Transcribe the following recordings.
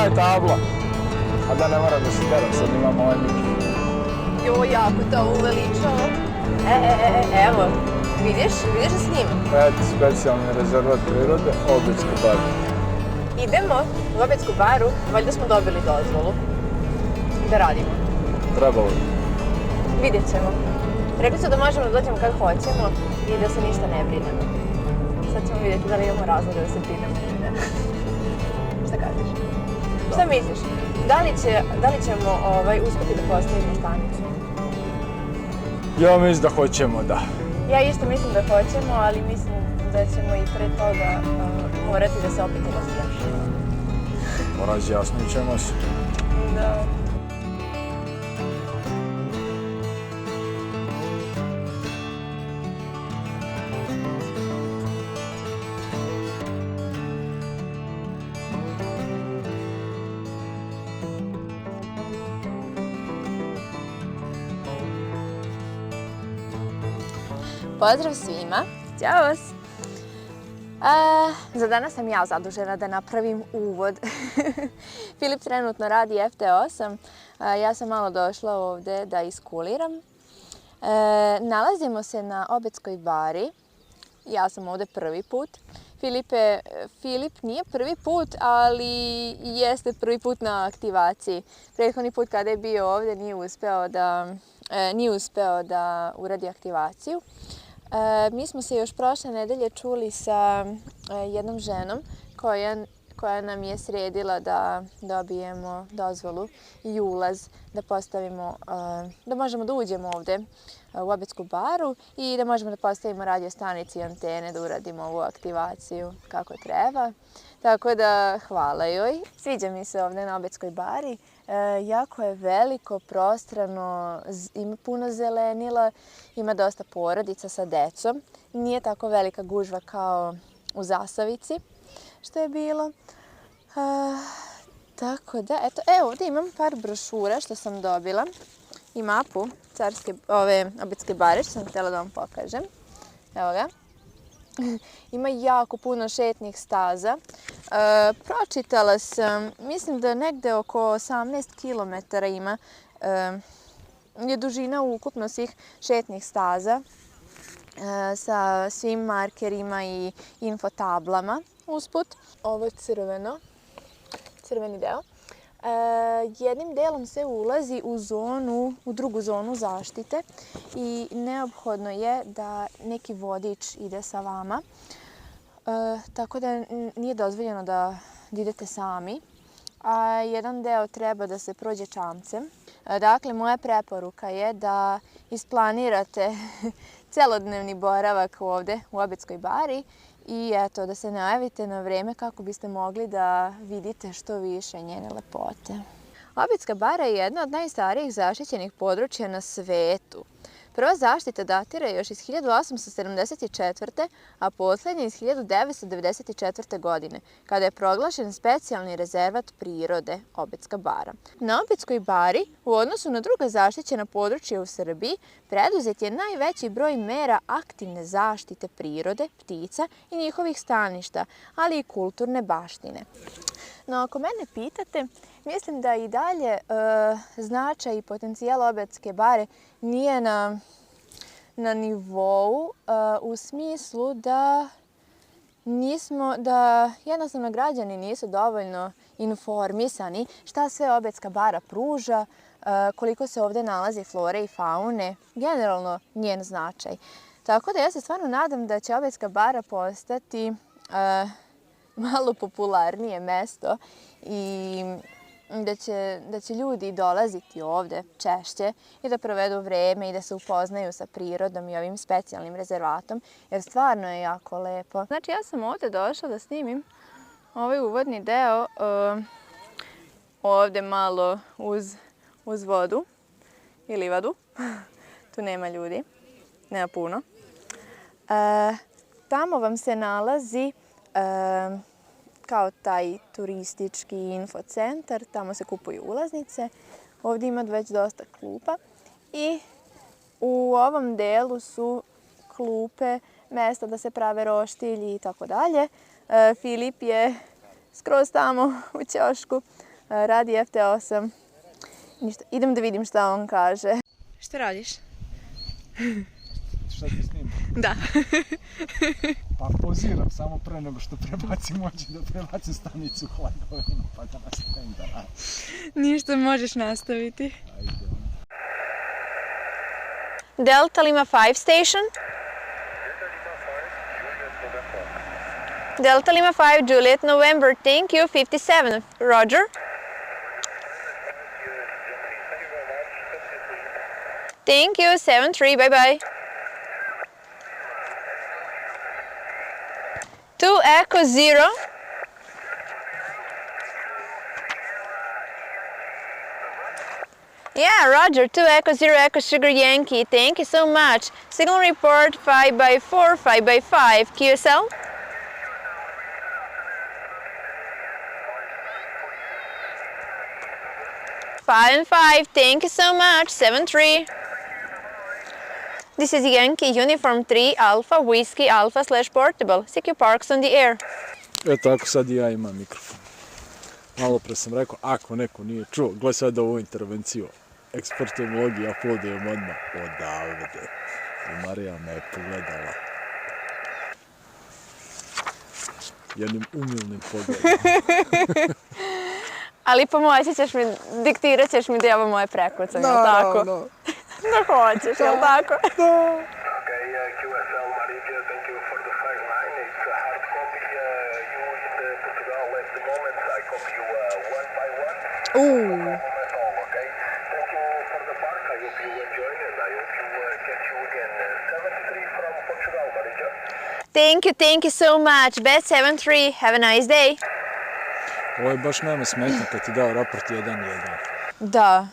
je tabla. A da ne moram da se deram, sad imamo ovaj mikro. Joj, jako to uveličalo. Evo, vidiš da snimam? Eto, specijalni rezervat prirode, Obedska bara. Idemo u Obetsku baru, valjda smo dobili dozvolu da radimo. Trebalo bi. Vidjet ćemo. Rekli su da možemo da dođemo kad hoćemo i da se ništa ne brinemo. Sad ćemo vidjeti da li imamo razloga da se brinemo ili ne. Šta kažeš? Šta misliš? Da li ćemo uspjeti da postavimo stanicu? Ja mislim da hoćemo, da. Ja isto mislim da hoćemo, ali mislim da ćemo i pre toga morati da se opet razjašnjamo. Razjasnit ćemo se. Da. Pozdrav svima! Ćao vas! Za danas sam ja zadužena da napravim uvod. Filip trenutno radi FT8. Ja sam malo došla ovdje da iskuliram. Nalazimo se na Obedskoj bari. Ja sam ovdje prvi put. Filip nije prvi put, ali jeste prvi put na aktivaciji. Prethodni put kada je bio ovdje nije uspeo da uradi aktivaciju. Mi smo se još prošle nedelje čuli sa jednom ženom koja nam je sredila da dobijemo dozvolu i ulaz, da postavimo, da možemo da uđemo ovdje u Obedsku baru i da možemo da postavimo radio stanice i antene, da uradimo ovu aktivaciju kako treba. Tako da hvala joj. Sviđa mi se ovdje na Obedskoj bari. Jako je veliko, prostrano, ima puno zelenila, ima dosta porodica sa decom. Nije tako velika gužva kao u Zasavici, što je bilo. Tako da, eto, ovdje imam par brošura što sam dobila i mapu Obedske bare što sam htjela da vam pokažem. Evo ga. Ima jako puno šetnih staza. Pročitala sam, mislim da negde oko 18 km ima je dužina ukupno svih šetnih staza sa svim markerima i infotablama usput. Ovo je crveni deo. Jednim delom se ulazi u drugu zonu zaštite i neophodno je da neki vodič ide sa vama. Tako da nije dozvoljeno da idete sami, a jedan deo treba da se prođe čamcem. Dakle, moja preporuka je da isplanirate celodnevni boravak ovdje u Obedskoj bari i eto, da se najavite na vreme kako biste mogli da vidite što više njene lepote. Obedska bara je jedna od najstarijih zaštićenih područja na svetu. Prva zaštita datira još iz 1874. a posljednja iz 1994. godine, kada je proglašen specijalni rezervat prirode Obedska bara. Na Obedskoj bari, u odnosu na druga zaštićena područja u Srbiji, preduzet je najveći broj mera aktivne zaštite prirode, ptica i njihovih staništa, ali i kulturne baštine. No, ako mene pitate, mislim da i dalje značaj i potencijal Obedske bare nije na nivou u smislu da jednostavno građani nisu dovoljno informisani šta sve Obedska bara pruža, koliko se ovdje nalazi flore i faune, generalno njen značaj. Tako da ja se stvarno nadam da će Obedska bara postati malo popularnije mesto i da će ljudi dolaziti ovdje češće i da provedu vreme i da se upoznaju sa prirodom i ovim specijalnim rezervatom, jer stvarno je jako lepo. Znači, ja sam ovdje došla da snimim ovaj uvodni deo ovdje malo uz vodu i livadu. Tu nema ljudi, nema puno. Tamo vam se nalazi kao taj turistički infocentar, tamo se kupuju ulaznice. Ovdje ima već dosta klupa i u ovom delu su klupe, mesta da se prave roštilji i tako dalje. Filip je skroz tamo u ćošku Radi FT8. Ništa, idem da vidim šta on kaže. Šta radiš? Šta ti snimam? Da. Pa poziram samo pre nego što prebacim oči da prebacim stanicu hladovina pa da nastavim da radim. Ništa, možeš nastaviti. Ajde. Delta Lima 5 station. Delta Lima 5 Juliet November, thank you, 57, Roger. Thank you, 7-3, bye-bye. 2 Echo 0. Yeah, Roger, 2 Echo 0 Echo Sugar Yankee, thank you so much. Signal report 5x4, 5x5, QSL. 5 and 5, thank you so much, 7-3. This is Yankee Uniform 3 Alpha Whiskey Alpha / Portable. CQ Parks on the air. Tako sad i ja imam mikrofon. Malo pre sam rekao, ako neko nije čuo, gledaj sad ovu intervenciju. Eksportujem log i uploadujem odmah odavde. I Marija me je pogledala. Jednim umilnim pogledom. Ali pomoći ćeš mi, diktirat ćeš mi da ja vam moje prekucam, jel tako? No. Da hoćeš, jel tako? Da. Okay, QSL Malaysia, thank you for the flight line. It's a hard copy. You in Portugal at the moment. I copy you one by one. Ooh. No problem at all, okay? Thank you for the park. I hope you enjoy and I hope you catch you again. 73 from Portugal, Malaysia. Thank you so much. Bet 7-3, have a nice day. Ovo je baš nema smetnja kad ti dao raport 1-1. Da.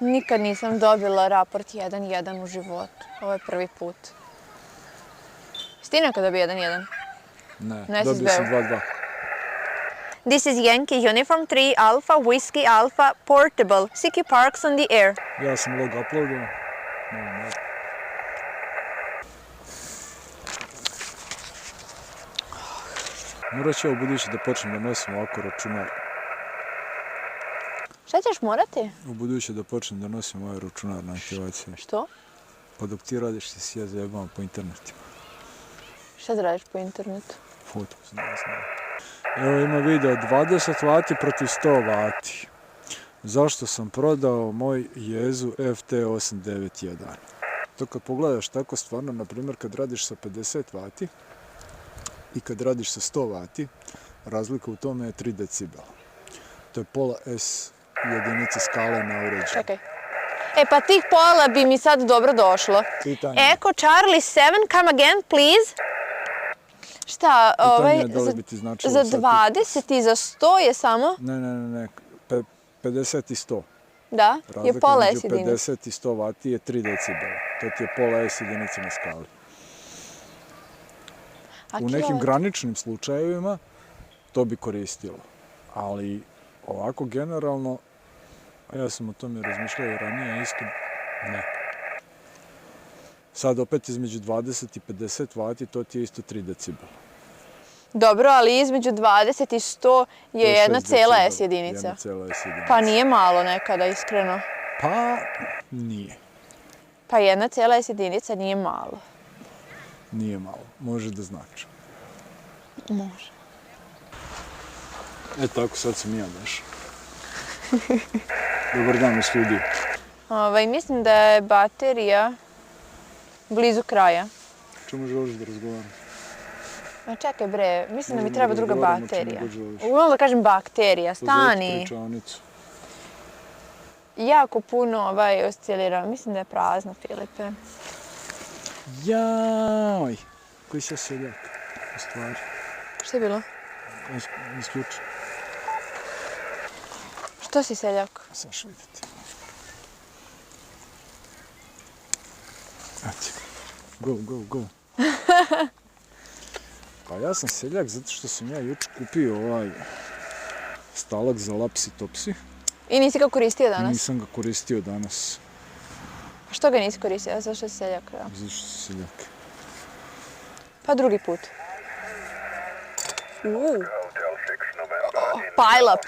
Nikad nisam dobila raport 1-1 u životu. Ovo je prvi put. Jesi ti nekada bio 1-1? Ne, Na dobio sam SSB-u. 2-2. This is Yankee Uniform 3 Alpha Whiskey Alpha Portable. CQ Parks on the air. Ja sam log uploadao. Morat ću ja u budući da počnem da nosim ovako računar. Šta ćeš morati? U budući da počnem da nosim ovaj računar na aktivaciji. Što? Pa dok ti radiš ti si ja zajebavam po internetima. Šta da radiš po internetu? Foto, znam. Evo ima video 20 vati protiv 100 vati. Zašto sam prodao moj Jezu FT891? To kad pogledaš tako stvarno, na primjer kad radiš sa 50 vati i kad radiš sa 100 vati, razlika u tome je 3 decibela. To je pola S jedinice skale na uređaju. Čekaj. E pa tih pola bi mi sad dobro došlo. Pitanje. Echo Charlie 7, come again please. Šta, Pitanje je da li bi ti značilo za sad 20 i za 100 je samo? Ne. 50 i 100. Da, je Razlika pola S između jedinica. 50 i 100 vati je 3 decibela. To ti je pola S jedinice na skali. A U nekim kilovat? graničnim slučajevima to bi koristilo. Ali ovako generalno, a ja sam o tome razmišljao i ranije isto, ne. Sad opet između 20 i 50 vati to ti je isto 3 decibela. Dobro, ali između 20 i 100 je To jedna 6 cijela decibela. S jedinica. Jedna cijela S jedinica. Pa nije malo nekada, iskreno. Pa nije. Pa jedna cijela S jedinica nije malo. Nije malo. Može da znači. Može. E tako, sad sam i ja došao. Dobar dan u studiju. Mislim da je baterija blizu kraja. Čemu želiš da razgovaram? Ma čekaj bre, mislim da mi Možemo treba da druga razgovaramo o čemu baterija. god želiš. Uglavnom da kažem bakterija, Pozovite stani. pričaonicu. Jako puno oscilira, mislim da je prazna, Filipe. Jaj! Koji si ja seljak, u stvari. Šta je bilo? Isključi. Što si seljak? Saš vidjeti. Eto. Go. Pa ja sam seljak zato što sam ja jučer kupio ovaj stalak za lapsi topsi. I nisi ga koristio danas? Nisam ga koristio danas. A što ga nisi koristio? Zašto si seljak? Ja? Zašto sam seljak? Pa drugi put. Pile up.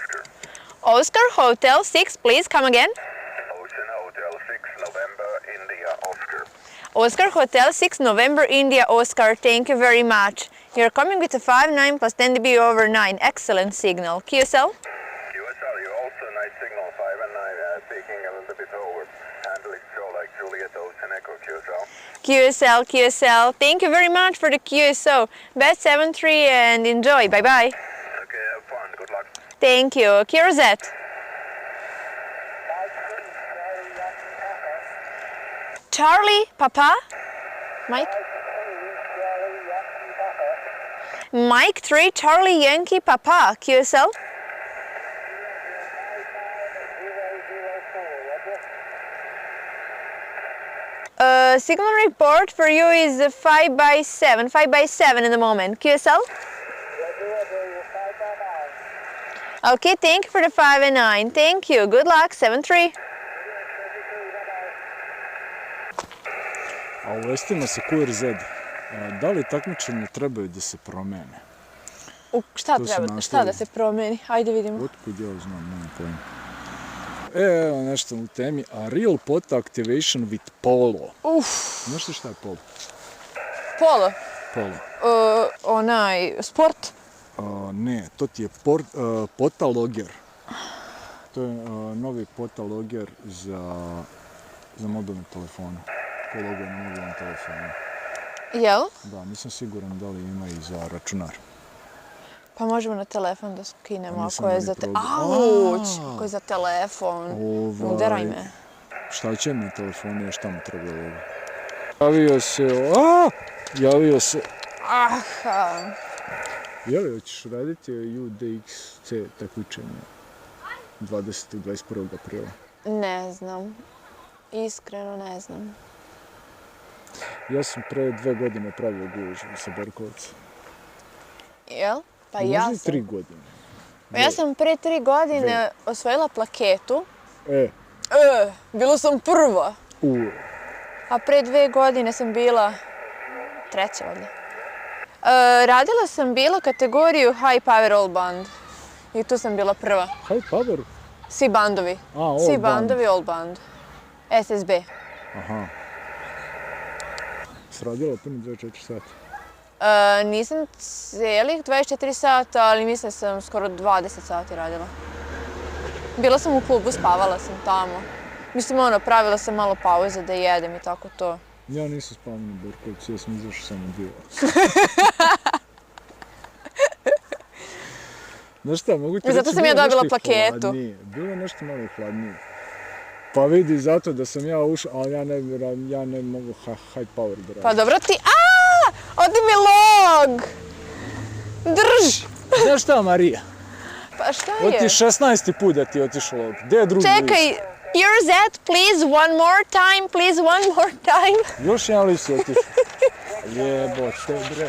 Oscar Hotel 6, please come again. Ocean Hotel 6 November India Oscar. Oscar Hotel 6 November India Oscar, thank you very much. You're coming with a 5-9 plus 10 dB over 9, excellent signal. QSL? QSL, you also nice signal 5 and 9, speaking a little bit over. Handle it so like Juliet Ocean Echo QSL. QSL, thank you very much for the QSO. Bet 7-3 and enjoy, bye-bye. Okay, have fun, good luck. Thank you. Kirozet. Charlie, Papa? Mike? Mike 3, Charlie Yankee, Papa. QSL? Signal report for you is 5/7. 5/7 in the moment. QSL? Okay, thank you for the 5 and 9. Thank you. Good luck. 7-3. A u vestima se QRZ, da li takmičenje trebaju da se promene? Šta Tu su treba? Šta nastavili. da se promeni? Ajde vidimo. Otkud ja znam, nemam pojma. Evo nešto u temi, a Real Pot Activation with Polo. Znaš ti šta je Polo? Polo. Polo. Onaj, sport. Ne, to ti je Potaloger. To je novi Potaloger za mobilne telefone. Pologer na mobilnom telefonu. Jel? Da, nisam siguran da li ima i za računar. Pa možemo na telefon da skinemo Pa nisam ako je dalje za probao. Auć! Ako je za telefon. Udaraj me. Šta će mi telefon, još tamo trebalo? Javio se, Aha. Jeli, hoćeš raditi UDXC takmičenje 20. i 21. aprila? Ne znam. Iskreno ne znam. Ja sam pre 2 godine pravio gužvu sa Borkovca. Jel? Pa ja Možda i sam. 3 godine. Ja sam pre 3 godine osvojila plaketu. Bila sam prva. A pre 2 godine sam bila treća valjda. Radila sam bila kategoriju High Power All Band. I tu sam bila prva. High Power? Svi bandovi. All Svi band. bandovi All Band. SSB. Aha. Sradila puni 24 sata. Nisam cijelih 24 sata, ali mislim da sam skoro 20 sati radila. Bila sam u klubu, spavala sam tamo. Mislim, pravila sam malo pauze da jedem i tako to. Ja nisam spavao na Borkovcu, ja sam izašao samo 2. Znaš šta, mogu ti reći, Zato sam ja bilo dobila nešto i plaketu. hladnije. Bilo nešto malo hladnije. Pa vidi, zato da sam ja ušao, ali ja ne mogu high power da radim. Pa dobro ti... Odi mi log! Drž! Znaš šta, Marija? Pa šta Ovo ti je? 16. put da ti je otišao log. Gdje je drugi list? Čekaj, you're that, please, one more time, please, one more time. Još jedan list je otišao. Jebote, bre.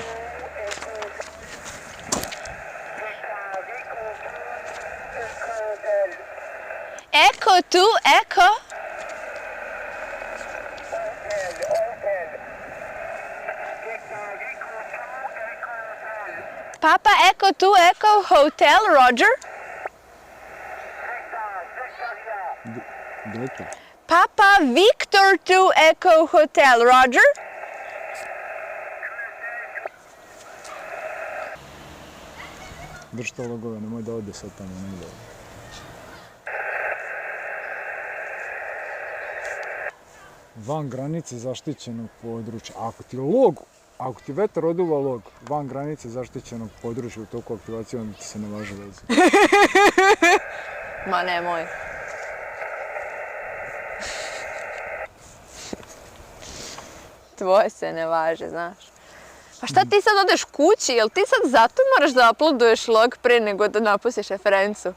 Echo tu, echo. Papa Echo 2 Echo Hotel, Roger. Delta. Papa Victor 2 Echo Hotel, Roger. Drž to logove, nemoj da ode sad tamo negdje. Van granice zaštićenog područja. Ako ti vetar oduva log van granice zaštićenog područja u toku aktivacije, onda ti se ne važi veze. Ma nemoj. Tvoje se ne važe, znaš. Pa šta ti sad odeš kući? Jel ti sad zato moraš da uploaduješ log pre nego da napustiš referencu?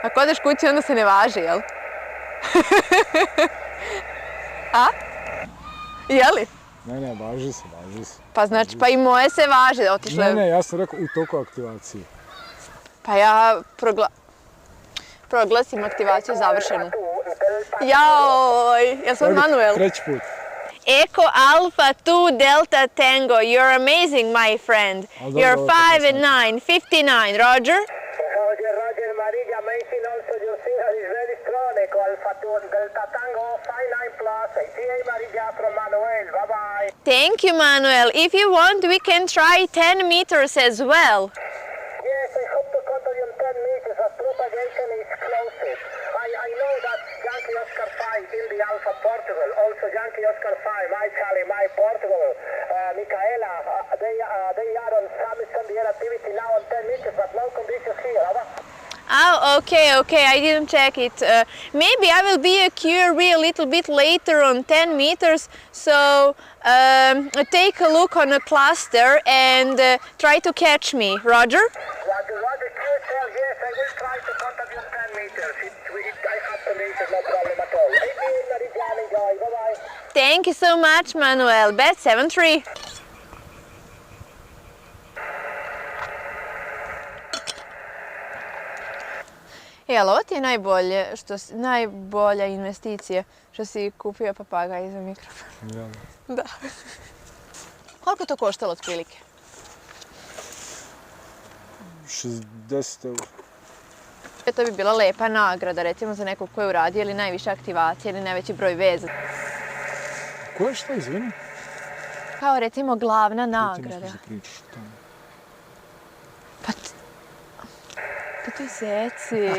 Ako odeš kući onda se ne važi, jel? A? Jeli? Ne, važi se. Pa znači, pa i moje se važe, otišlo je... Ne, ja sam rekao u toku aktivacije. Pa ja proglasim aktivaciju završenu. Jaoj, jel sam Manuel? Treći put. Echo Alpha 2 Delta Tango, you're amazing, my friend. You're 5 and 9, 59, Roger? Roger, Maria, mention also TA Maria from Manuel. Bye-bye. Thank you, Manuel. If you want, we can try 10 meters as well. Yes, I hope to contact you in 10 meters as propagation is closed. I know that Yankee Oscar 5 in the Alpha Portugal, also Yankee Oscar 5, my Charlie, my Portugal, Michaela, they are on summit on the air activity now on 10 meters, but no conditions here. Oh, okay, I didn't check it. Maybe I will be a QRE a little bit later on 10 meters, so take a look on a cluster and try to catch me. Roger? Roger, QSL, yes, I will try to contact you in 10 meters. I have to meet it, no problem at all. Enjoy, bye-bye. Thank you so much, Manuel. Bet 7-3. Jel, ovo ti je najbolja investicija što si kupio papagaj za mikrofon? Ja. Da. Koliko to koštalo otprilike? 60 eura. To bi bila lepa nagrada, recimo za nekog ko je uradio ili najviše aktivacije ili najveći broj veza. Ko je šta, izvini? Kao recimo glavna Ti nagrada. nešto zapričaš o tome. Pa ti zeci.